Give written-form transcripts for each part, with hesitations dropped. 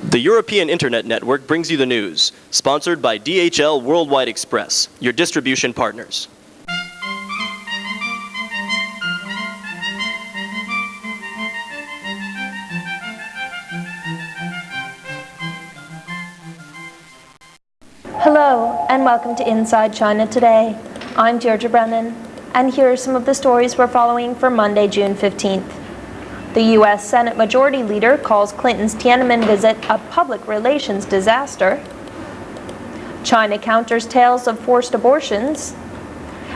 The European Internet Network brings you the news, sponsored by DHL Worldwide Express, your distribution partners. Hello, and welcome to Inside China Today. I'm Deirdre Brennan, and here are some of the stories we're following for Monday, June 15th. The U.S. Senate Majority Leader calls Clinton's Tiananmen visit a public relations disaster. China counters tales of forced abortions.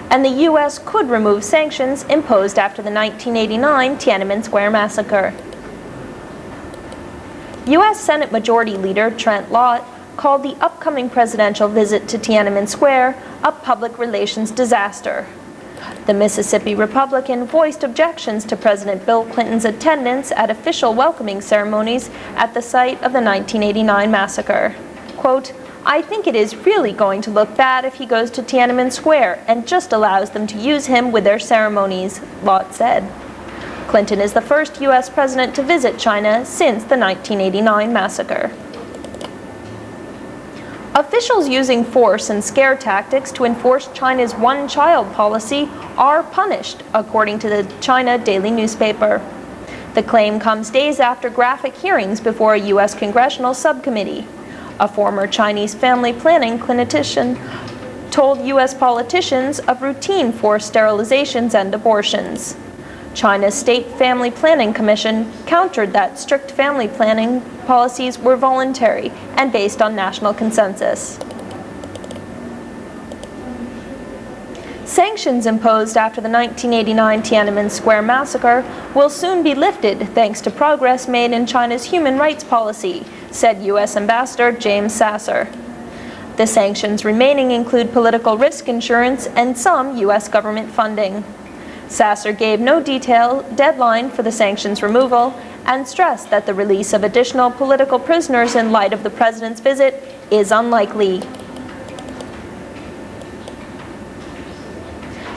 And the U.S. could remove sanctions imposed after the 1989 Tiananmen Square massacre. U.S. Senate Majority Leader Trent Lott called the upcoming presidential visit to Tiananmen Square a public relations disaster. The Mississippi Republican voiced objections to President Bill Clinton's attendance at official welcoming ceremonies at the site of the 1989 massacre. Quote, "I think it is really going to look bad if he goes to Tiananmen Square and just allows them to use him with their ceremonies," Lott said. Clinton is the first U.S. president to visit China since the 1989 massacre. Officials using force and scare tactics to enforce China's one-child policy are punished, according to the China daily newspaper. The claim comes days after graphic hearings before a U.S. congressional subcommittee. A former Chinese family planning clinician told U.S. politicians of routine forced sterilizations and abortions. China's State Family Planning Commission countered that strict family planning policies were voluntary and based on national consensus. Sanctions imposed after the 1989 Tiananmen Square massacre will soon be lifted thanks to progress made in China's human rights policy, said U.S. Ambassador James Sasser. The sanctions remaining include political risk insurance and some U.S. government funding. Sasser gave no detailed deadline for the sanctions removal and stressed that the release of additional political prisoners in light of the president's visit is unlikely.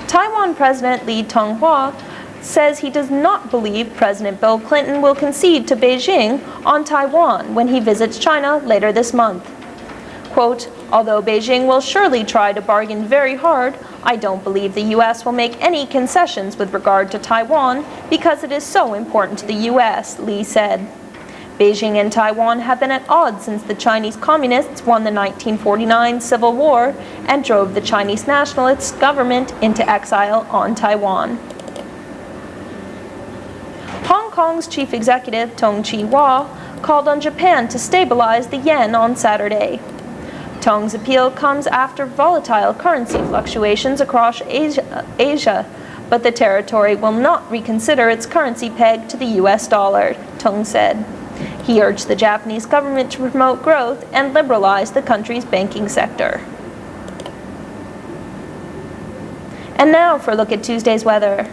Taiwan President Lee Teng-hui says he does not believe President Bill Clinton will concede to Beijing on Taiwan when he visits China later this month. Quote, "Although Beijing will surely try to bargain very hard, I don't believe the U.S. will make any concessions with regard to Taiwan because it is so important to the U.S., Lee said. Beijing and Taiwan have been at odds since the Chinese Communists won the 1949 Civil War and drove the Chinese nationalist government into exile on Taiwan. Hong Kong's chief executive, Tong Chi-wa, called on Japan to stabilize the yen on Saturday. Tong's appeal comes after volatile currency fluctuations across Asia, but the territory will not reconsider its currency peg to the U.S. dollar, Tong said. He urged the Japanese government to promote growth and liberalize the country's banking sector. And now for a look at Tuesday's weather.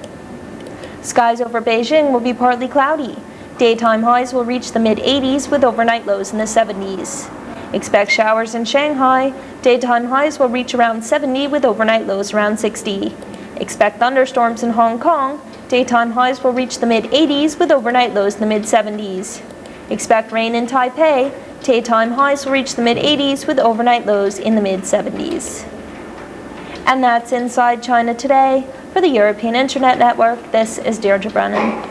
Skies over Beijing will be partly cloudy. Daytime highs will reach the mid-80s with overnight lows in the 70s. Expect showers in Shanghai. Daytime highs will reach around 70 with overnight lows around 60. Expect thunderstorms in Hong Kong. Daytime highs will reach the mid-80s with overnight lows in the mid-70s. Expect rain in Taipei. Daytime highs will reach the mid-80s with overnight lows in the mid-70s. And that's Inside China Today. For the European Internet Network, this is Deirdre Brennan.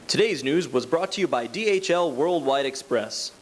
Today's news was brought to you by DHL Worldwide Express.